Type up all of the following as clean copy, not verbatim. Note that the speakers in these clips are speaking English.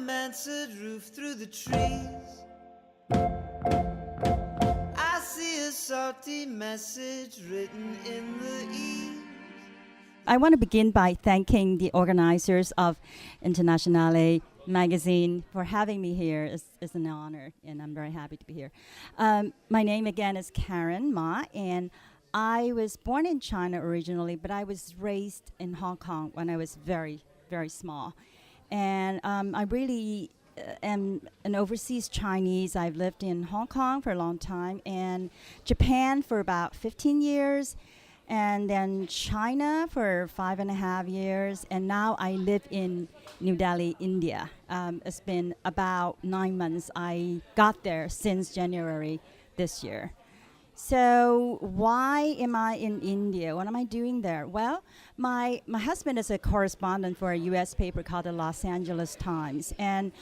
mansard roof through the trees. I see a salty message written in the eaves. I want to begin by thanking the organizers of Internazionale magazine for having me here. It's an honor, and I'm very happy to be here. My name again is Karen Ma, and I was born in China originally, but I was raised in Hong Kong when I was very, very small. And I really am an overseas Chinese. I've lived in Hong Kong for a long time, and Japan for about 15 years, and then China for 5.5 years, and now I live in New Delhi, India. It's been about 9 months. I got there since January this year. So why am I in India? What am I doing there? Well, my husband is a correspondent for a U.S. paper called the Los Angeles Times, and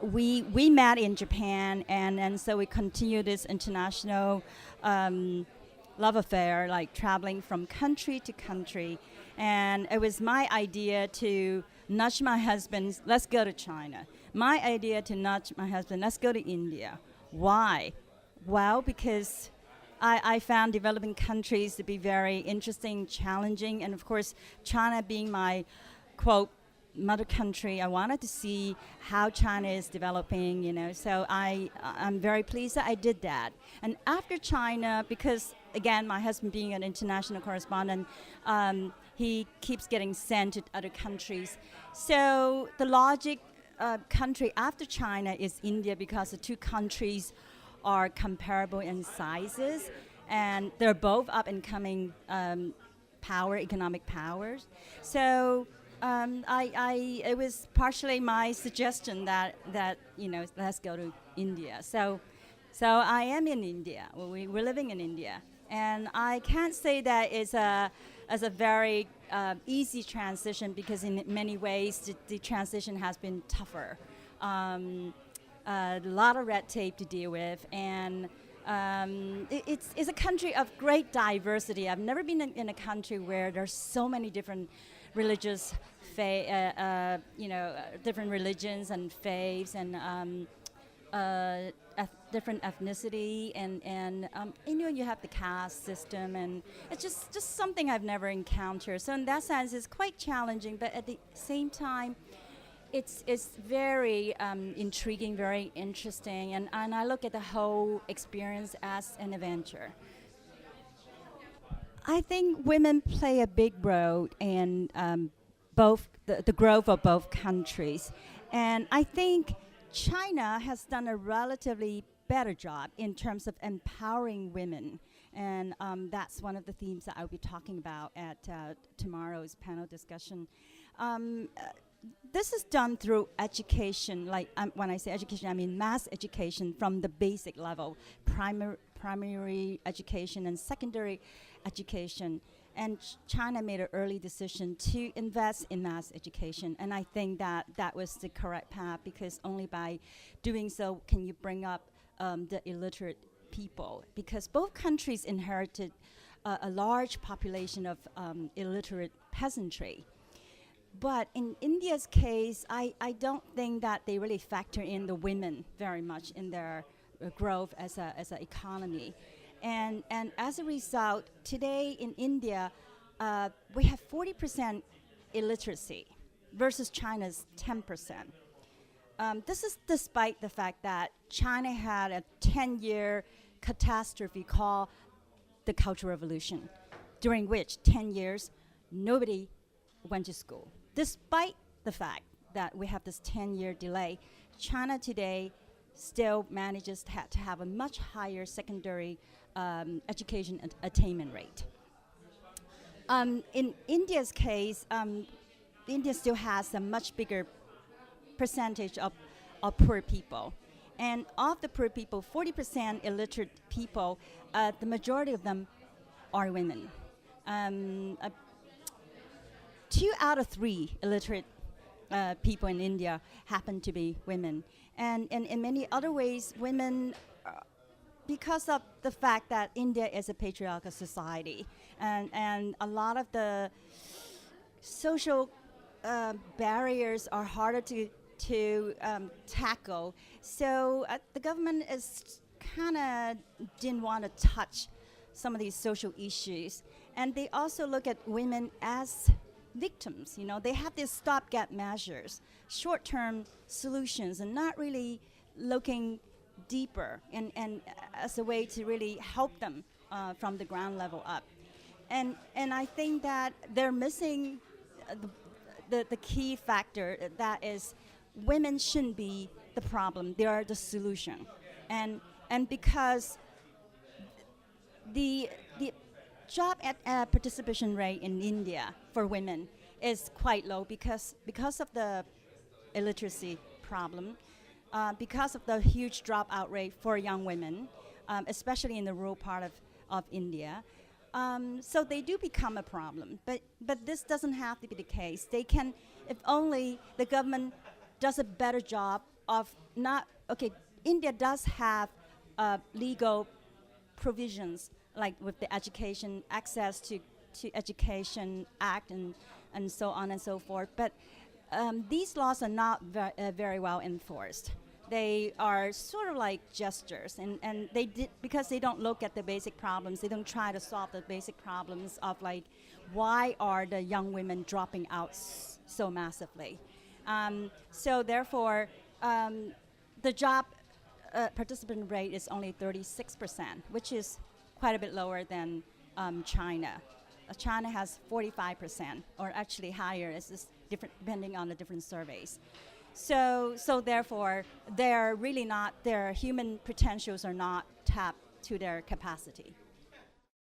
we met in Japan, and so we continue this international love affair, like traveling from country to country. And it was my idea to nudge my husband, let's go to China. My idea to nudge my husband, let's go to India. Why? Well, because I found developing countries to be very interesting, challenging, and of course, China being my, quote, mother country, I wanted to see how China is developing, so I'm very pleased that I did that. And after China, because again, my husband being an international correspondent, he keeps getting sent to other countries. So the logic country after China is India, because the two countries are comparable in sizes, and they're both up and coming economic powers. So it was partially my suggestion that let's go to India. So I am in India. We're living in India, and I can't say that it's a very easy transition, because in many ways the transition has been tougher. A lot of red tape to deal with, and it's a country of great diversity. I've never been in a country where there's so many different religious different religions and faiths, and different ethnicity, and you have the caste system, and it's just something I've never encountered. So in that sense, it's quite challenging, but at the same time, it's very intriguing, very interesting, and I look at the whole experience as an adventure. I think women play a big role in both the growth of both countries, and I think China has done a relatively better job in terms of empowering women, and that's one of the themes that I'll be talking about at tomorrow's panel discussion. This is done through education. When I say education, I mean mass education from the basic level, primary education and secondary education. And China made an early decision to invest in mass education, and I think that was the correct path, because only by doing so can you bring up the illiterate people, because both countries inherited a large population of illiterate peasantry. But in India's case, I don't think that they really factor in the women very much in their growth as an economy. And as a result, today in India, we have 40% illiteracy versus China's 10%. This is despite the fact that China had a 10-year catastrophe called the Cultural Revolution, during which 10 years nobody went to school. Despite the fact that we have this 10-year delay, China today still manages to have a much higher secondary education attainment rate. In India's case, India still has a much bigger percentage of poor people. And of the poor people, 40% illiterate people, the majority of them are women. 2 out of 3 illiterate people in India happen to be women. And in many other ways, women, because of the fact that India is a patriarchal society, and a lot of the social barriers are harder to to tackle. So the government is kind of didn't want to touch some of these social issues, and they also look at women as victims. You know, they have these stopgap measures, short-term solutions, and not really looking deeper and as a way to really help them from the ground level up. And I think that they're missing the key factor, that is women shouldn't be the problem, they are the solution. And because the job participation rate in India for women is quite low because of the illiteracy problem, because of the huge dropout rate for young women, especially in the rural part of India. So they do become a problem, but this doesn't have to be the case. They can, if only the government does a better job of India does have legal provisions, like with the education, access to Education Act and so on and so forth, but these laws are not very well enforced. They are sort of like gestures, and because they don't look at the basic problems. They don't try to solve the basic problems of like, why are the young women dropping out so massively? So therefore, the job participant rate is only 36%, which is quite a bit lower than China. China has 45%, or actually higher. It's just different depending on the different surveys. So therefore, they're really not, their human potentials are not tapped to their capacity.